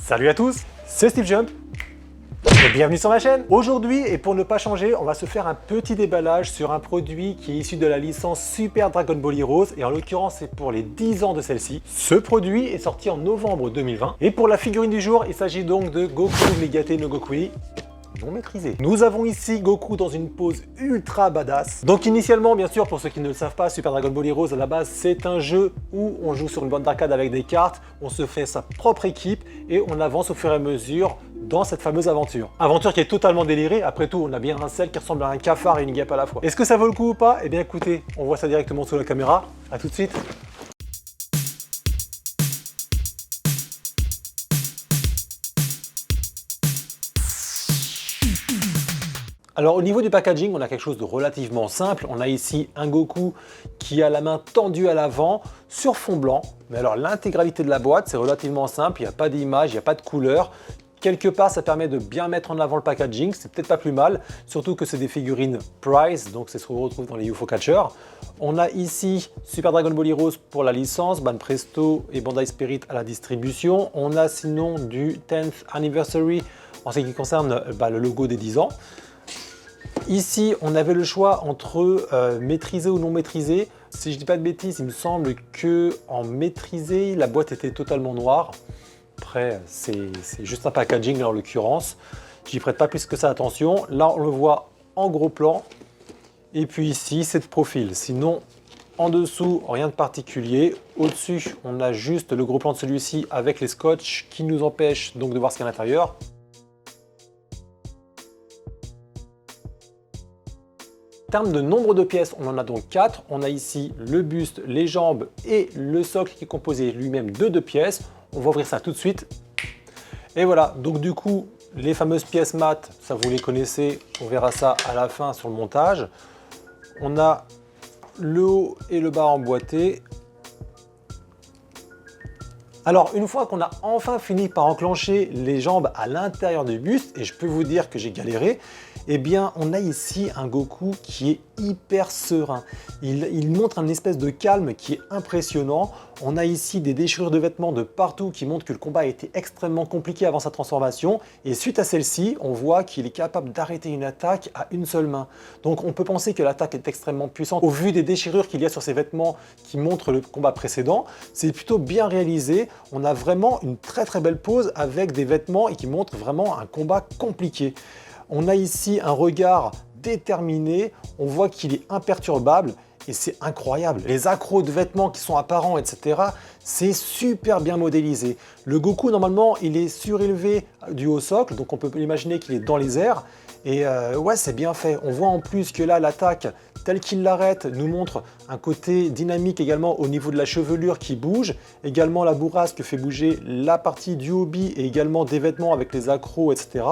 Salut à tous, c'est Steve Jump et bienvenue sur ma chaîne. Aujourd'hui, et pour ne pas changer, on va se faire un petit déballage sur un produit qui est issu de la licence Super Dragon Ball Heroes et en l'occurrence c'est pour les 10 ans de celle-ci. Ce produit est sorti en novembre 2020 et pour la figurine du jour, il s'agit donc de Goku Megate no Gokui non maîtrisé. Nous avons ici Goku dans une pose ultra badass. Donc initialement, bien sûr, pour ceux qui ne le savent pas, Super Dragon Ball Heroes à la base, c'est un jeu où on joue sur une bande d'arcade avec des cartes, on se fait sa propre équipe et on avance au fur et à mesure dans cette fameuse aventure. Aventure qui est totalement délirée, après tout, on a bien un sel qui ressemble à un cafard et une guêpe à la fois. Est-ce que ça vaut le coup ou pas? Eh bien écoutez, on voit ça directement sous la caméra. À tout de suite. Alors au niveau du packaging, on a quelque chose de relativement simple. On a ici un Goku qui a la main tendue à l'avant sur fond blanc. Mais alors l'intégralité de la boîte, c'est relativement simple. Il n'y a pas d'image, il n'y a pas de couleur. Quelque part, ça permet de bien mettre en avant le packaging. C'est peut-être pas plus mal, surtout que c'est des figurines Price, donc c'est ce qu'on retrouve dans les UFO Catcher. On a ici Super Dragon Ball Heroes pour la licence, Banpresto et Bandai Spirit à la distribution. On a sinon du 10th Anniversary en ce qui concerne le logo des 10 ans. Ici, on avait le choix entre maîtrisé ou non maîtrisé. Si je dis pas de bêtises, il me semble que en maîtrisé, la boîte était totalement noire. Après, c'est juste un packaging en l'occurrence. J'y prête pas plus que ça attention. Là, on le voit en gros plan. Et puis ici, c'est de profil. Sinon, en dessous, rien de particulier. Au-dessus, on a juste le gros plan de celui-ci avec les scotch qui nous empêchent donc de voir ce qu'il y a à l'intérieur. En termes de nombre de pièces, on en a donc 4. On a ici le buste, les jambes et le socle qui est composé lui-même de 2 pièces. On va ouvrir ça tout de suite. Et voilà, donc du coup, les fameuses pièces mat, ça vous les connaissez. On verra ça à la fin sur le montage. On a le haut et le bas emboîtés. Alors, une fois qu'on a enfin fini par enclencher les jambes à l'intérieur du buste, et je peux vous dire que j'ai galéré, eh bien, on a ici un Goku qui est hyper serein. Il montre un espèce de calme qui est impressionnant. On a ici des déchirures de vêtements de partout qui montrent que le combat a été extrêmement compliqué avant sa transformation. Et suite à celle-ci, on voit qu'il est capable d'arrêter une attaque à une seule main. Donc on peut penser que l'attaque est extrêmement puissante. Au vu des déchirures qu'il y a sur ses vêtements qui montrent le combat précédent, c'est plutôt bien réalisé. On a vraiment une très belle pose avec des vêtements et qui montre vraiment un combat compliqué. On a ici un regard déterminé, on voit qu'il est imperturbable et c'est incroyable. Les accros de vêtements qui sont apparents, etc., c'est super bien modélisé. Le Goku, normalement, il est surélevé du haut socle, donc on peut imaginer qu'il est dans les airs. Et ouais, c'est bien fait. On voit en plus que là, l'attaque, telle qu'il l'arrête, nous montre un côté dynamique également au niveau de la chevelure qui bouge. Également la bourrasque fait bouger la partie du hobby et également des vêtements avec les accros, etc.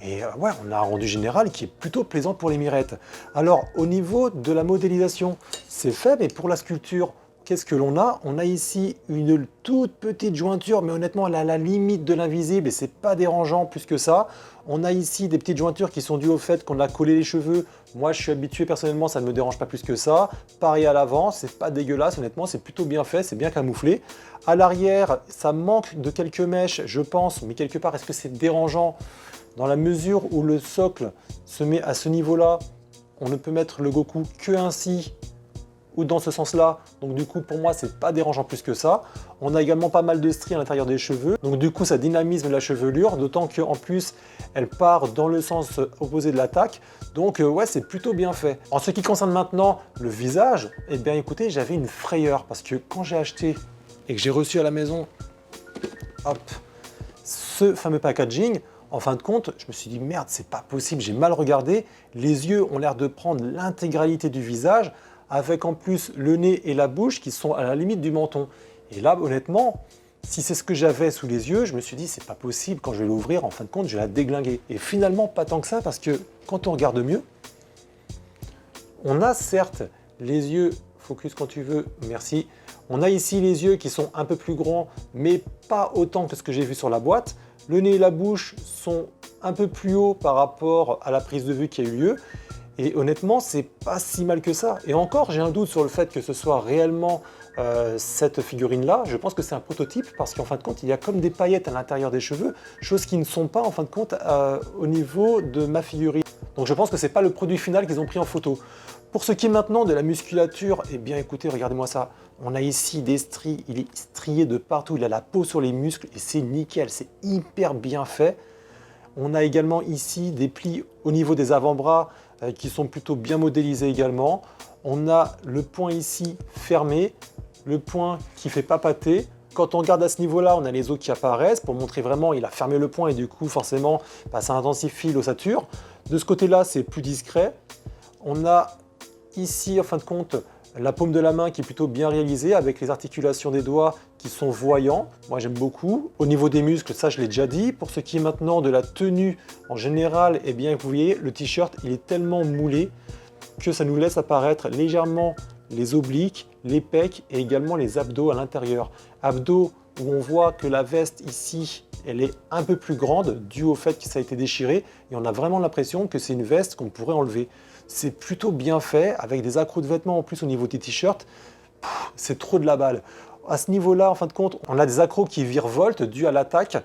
Et ouais, on a un rendu général qui est plutôt plaisant pour les mirettes. Alors, au niveau de la modélisation, c'est fait, mais pour la sculpture, qu'est-ce que l'on a? On a ici une toute petite jointure, mais honnêtement, elle est à la limite de l'invisible et c'est pas dérangeant plus que ça. On a ici des petites jointures qui sont dues au fait qu'on a collé les cheveux. Moi, je suis habitué personnellement, ça ne me dérange pas plus que ça. Pareil à l'avant, c'est pas dégueulasse, honnêtement, c'est plutôt bien fait, c'est bien camouflé. À l'arrière, ça manque de quelques mèches, je pense, mais quelque part, est-ce que c'est dérangeant? Dans la mesure où le socle se met à ce niveau-là, on ne peut mettre le Goku que ainsi, ou dans ce sens-là, donc du coup pour moi c'est pas dérangeant plus que ça. On a également pas mal de stries à l'intérieur des cheveux, donc du coup ça dynamise la chevelure, d'autant qu'en plus elle part dans le sens opposé de l'attaque, donc ouais c'est plutôt bien fait. En ce qui concerne maintenant le visage, eh bien écoutez, j'avais une frayeur, parce que quand j'ai acheté et que j'ai reçu à la maison, hop, ce fameux packaging, en fin de compte, je me suis dit merde, c'est pas possible, j'ai mal regardé, les yeux ont l'air de prendre l'intégralité du visage, avec en plus le nez et la bouche qui sont à la limite du menton. Et là, honnêtement, si c'est ce que j'avais sous les yeux, je me suis dit, c'est pas possible, quand je vais l'ouvrir, en fin de compte, je vais la déglinguer. Et finalement, pas tant que ça, parce que quand on regarde mieux, on a certes les yeux, focus quand tu veux, merci. On a ici les yeux qui sont un peu plus grands, mais pas autant que ce que j'ai vu sur la boîte. Le nez et la bouche sont un peu plus hauts par rapport à la prise de vue qui a eu lieu. Et honnêtement, c'est pas si mal que ça. Et encore, j'ai un doute sur le fait que ce soit réellement cette figurine-là. Je pense que c'est un prototype parce qu'en fin de compte, il y a comme des paillettes à l'intérieur des cheveux, chose qui ne sont pas en fin de compte au niveau de ma figurine. Donc je pense que c'est pas le produit final qu'ils ont pris en photo. Pour ce qui est maintenant de la musculature, eh bien écoutez, regardez-moi ça. On a ici des stries, il est strié de partout, il a la peau sur les muscles et c'est nickel, c'est hyper bien fait. On a également ici des plis au niveau des avant-bras qui sont plutôt bien modélisés également. On a le point ici fermé, le point qui fait pas pâter. Quand on regarde à ce niveau-là, on a les os qui apparaissent pour montrer vraiment il a fermé le point et du coup forcément ça intensifie l'ossature. De ce côté-là, c'est plus discret. On a ici en fin de compte la paume de la main qui est plutôt bien réalisée avec les articulations des doigts qui sont voyants. Moi j'aime beaucoup. Au niveau des muscles, ça je l'ai déjà dit. Pour ce qui est maintenant de la tenue en général, eh bien vous voyez le t-shirt il est tellement moulé que ça nous laisse apparaître légèrement les obliques, les pecs et également les abdos à l'intérieur. Abdos où on voit que la veste ici elle est un peu plus grande dû au fait que ça a été déchiré et on a vraiment l'impression que c'est une veste qu'on pourrait enlever. C'est plutôt bien fait avec des accros de vêtements en plus au niveau des t-shirts. C'est trop de la balle. À ce niveau-là, en fin de compte, on a des accros qui virevoltent dû à l'attaque.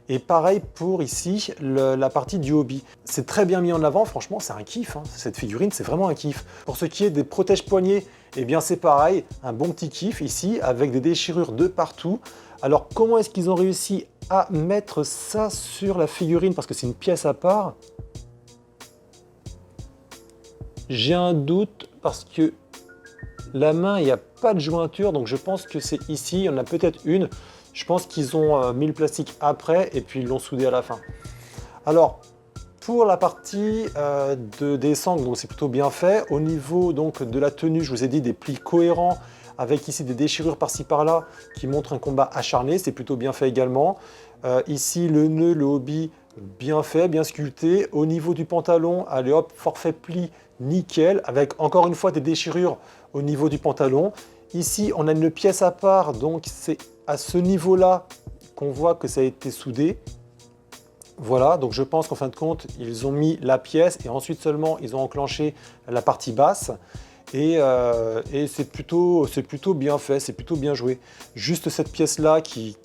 Et pareil pour ici, la partie du hobby. C'est très bien mis en avant, franchement, c'est un kiff. Hein. Cette figurine, c'est vraiment un kiff. Pour ce qui est des protège-poignets, eh bien c'est pareil, un bon petit kiff ici, avec des déchirures de partout. Alors, comment est-ce qu'ils ont réussi à mettre ça sur la figurine? Parce que c'est une pièce à part. J'ai un doute parce que la main, il n'y a pas de jointure, donc je pense que c'est ici, il y en a peut-être une. Je pense qu'ils ont mis le plastique après et puis ils l'ont soudé à la fin. Alors, pour la partie des sangles, donc c'est plutôt bien fait. Au niveau donc, de la tenue, je vous ai dit des plis cohérents avec ici des déchirures par-ci par-là qui montrent un combat acharné, c'est plutôt bien fait également. Ici, le nœud, le hobby, bien fait, bien sculpté. Au niveau du pantalon, allez hop, forfait pli, nickel, avec encore une fois des déchirures au niveau du pantalon. Ici, on a une pièce à part, donc c'est à ce niveau-là qu'on voit que ça a été soudé. Voilà, donc je pense qu'en fin de compte, ils ont mis la pièce et ensuite seulement, ils ont enclenché la partie basse. Et c'est plutôt bien fait, c'est plutôt bien joué. Juste cette pièce-là qui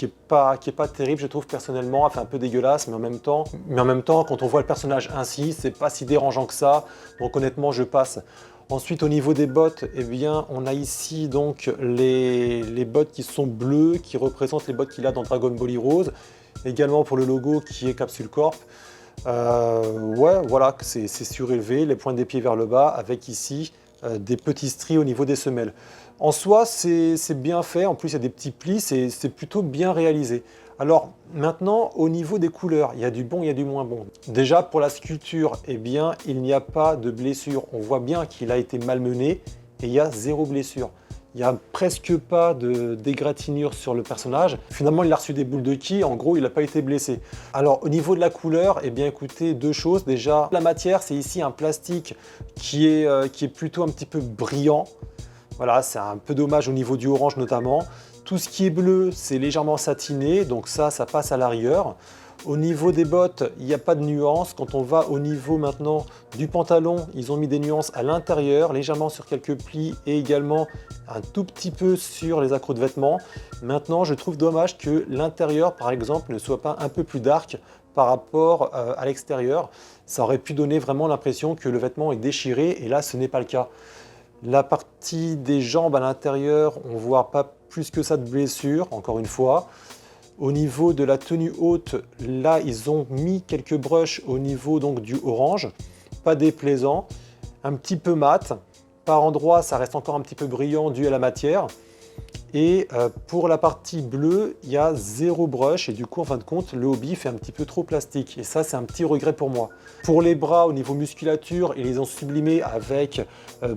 est pas terrible, je trouve personnellement, elle fait un peu dégueulasse, mais en même temps, quand on voit le personnage ainsi, c'est pas si dérangeant que ça. Donc honnêtement, je passe. Ensuite, au niveau des bottes, eh bien, on a ici donc les bottes qui sont bleues, qui représentent les bottes qu'il a dans Dragon Ball Heroes. Également pour le logo qui est Capsule Corp. Ouais, voilà, c'est surélevé, les pointes des pieds vers le bas, avec ici des petits stries au niveau des semelles. En soi, c'est bien fait, en plus il y a des petits plis, c'est plutôt bien réalisé. Alors maintenant, au niveau des couleurs, il y a du bon, il y a du moins bon. Déjà pour la sculpture, eh bien, il n'y a pas de blessure. On voit bien qu'il a été malmené et il y a zéro blessure. Il n'y a presque pas d'égratignure sur le personnage. Finalement, il a reçu des boules de ki. En gros, il n'a pas été blessé. Alors, au niveau de la couleur, eh bien, écoutez, deux choses. Déjà, la matière, c'est ici un plastique qui est plutôt un petit peu brillant. Voilà, c'est un peu dommage au niveau du orange notamment. Tout ce qui est bleu, c'est légèrement satiné. Donc ça passe à la rigueur. Au niveau des bottes, il n'y a pas de nuance. Quand on va au niveau maintenant du pantalon, ils ont mis des nuances à l'intérieur, légèrement sur quelques plis et également un tout petit peu sur les accros de vêtements. Maintenant, je trouve dommage que l'intérieur, par exemple, ne soit pas un peu plus dark par rapport à l'extérieur. Ça aurait pu donner vraiment l'impression que le vêtement est déchiré et là, ce n'est pas le cas. La partie des jambes à l'intérieur, on ne voit pas plus que ça de blessure, encore une fois. Au niveau de la tenue haute, là, ils ont mis quelques brushes au niveau donc, du orange. Pas déplaisant, un petit peu mat. Par endroits, ça reste encore un petit peu brillant dû à la matière. Et pour la partie bleue, il y a zéro brush et du coup, en fin de compte, le hobby fait un petit peu trop plastique. Et ça, c'est un petit regret pour moi. Pour les bras, au niveau musculature, ils les ont sublimés avec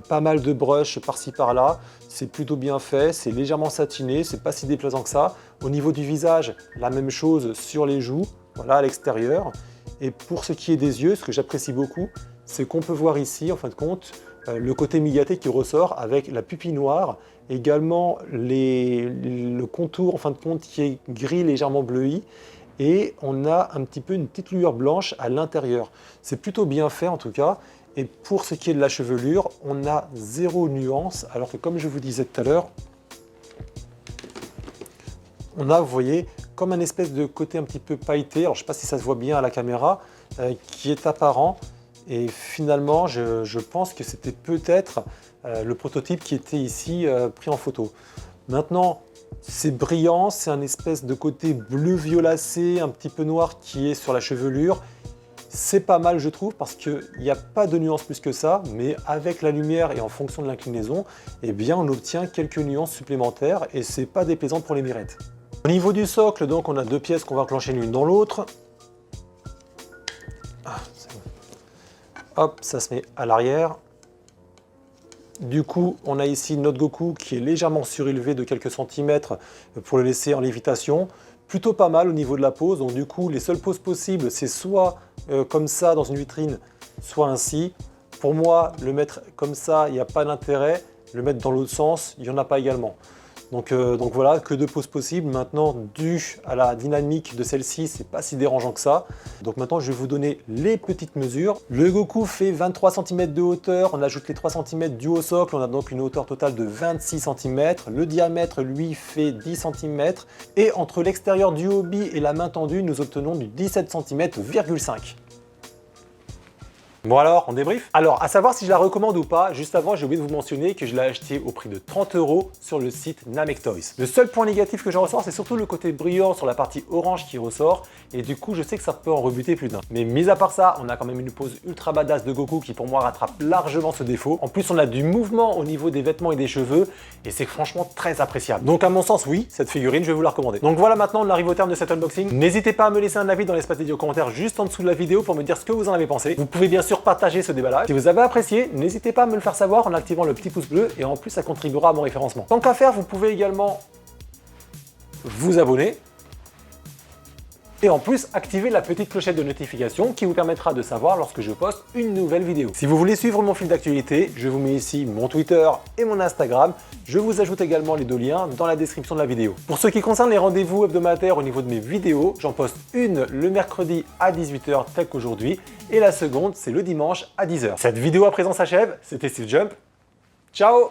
pas mal de brush par-ci par-là. C'est plutôt bien fait, c'est légèrement satiné, c'est pas si déplaisant que ça. Au niveau du visage, la même chose sur les joues, voilà, à l'extérieur. Et pour ce qui est des yeux, ce que j'apprécie beaucoup, c'est qu'on peut voir ici, en fin de compte, le côté Miyaté qui ressort avec la pupille noire, également le contour en fin de compte qui est gris légèrement bleui et on a un petit peu une petite lueur blanche à l'intérieur. C'est plutôt bien fait en tout cas. Et pour ce qui est de la chevelure, on a zéro nuance alors que comme je vous disais tout à l'heure, on a, vous voyez, comme un espèce de côté un petit peu pailleté, alors je ne sais pas si ça se voit bien à la caméra, qui est apparent. Et finalement, je pense que c'était peut-être le prototype qui était ici pris en photo. Maintenant, c'est brillant, c'est un espèce de côté bleu violacé, un petit peu noir qui est sur la chevelure. C'est pas mal, je trouve, parce qu'il n'y a pas de nuances plus que ça, mais avec la lumière et en fonction de l'inclinaison, eh bien, on obtient quelques nuances supplémentaires et c'est pas déplaisant pour les mirettes. Au niveau du socle, donc, on a deux pièces qu'on va enclencher l'une dans l'autre. Hop, ça se met à l'arrière. Du coup, on a ici notre Goku qui est légèrement surélevé de quelques centimètres pour le laisser en lévitation. Plutôt pas mal au niveau de la pose. Donc du coup, les seules poses possibles, c'est soit comme ça dans une vitrine, soit ainsi. Pour moi, le mettre comme ça, il n'y a pas d'intérêt. Le mettre dans l'autre sens, il n'y en a pas également. Donc voilà, que deux poses possibles. Maintenant, dû à la dynamique de celle-ci, c'est pas si dérangeant que ça. Donc maintenant, je vais vous donner les petites mesures. Le Goku fait 23 cm de hauteur. On ajoute les 3 cm du haut socle. On a donc une hauteur totale de 26 cm. Le diamètre, lui, fait 10 cm. Et entre l'extérieur du hobby et la main tendue, nous obtenons du 17 cm,5 cm. Bon alors, on débrief? Alors, à savoir si je la recommande ou pas, juste avant, j'ai oublié de vous mentionner que je l'ai acheté au prix de 30 € sur le site Namek Toys. Le seul point négatif que j'en ressors, c'est surtout le côté brillant sur la partie orange qui ressort, et du coup, je sais que ça peut en rebuter plus d'un. Mais mis à part ça, on a quand même une pose ultra badass de Goku qui pour moi rattrape largement ce défaut. En plus, on a du mouvement au niveau des vêtements et des cheveux, et c'est franchement très appréciable. Donc à mon sens, oui, cette figurine, je vais vous la recommander. Donc voilà, maintenant on arrive au terme de cet unboxing. N'hésitez pas à me laisser un avis dans l'espace dédié aux commentaires juste en dessous de la vidéo pour me dire ce que vous en avez pensé. Vous pouvez bien sûr partager ce déballage. Si vous avez apprécié, n'hésitez pas à me le faire savoir en activant le petit pouce bleu et en plus ça contribuera à mon référencement. Tant qu'à faire, vous pouvez également vous abonner et en plus activer la petite clochette de notification qui vous permettra de savoir lorsque je poste une nouvelle vidéo. Si vous voulez suivre mon fil d'actualité, je vous mets ici mon Twitter et mon Instagram. Je vous ajoute également les deux liens dans la description de la vidéo. Pour ce qui concerne les rendez-vous hebdomadaires au niveau de mes vidéos, j'en poste une le mercredi à 18 h tel qu'aujourd'hui et la seconde c'est le dimanche à 10 h. Cette vidéo à présent s'achève, c'était Steve Jump. Ciao!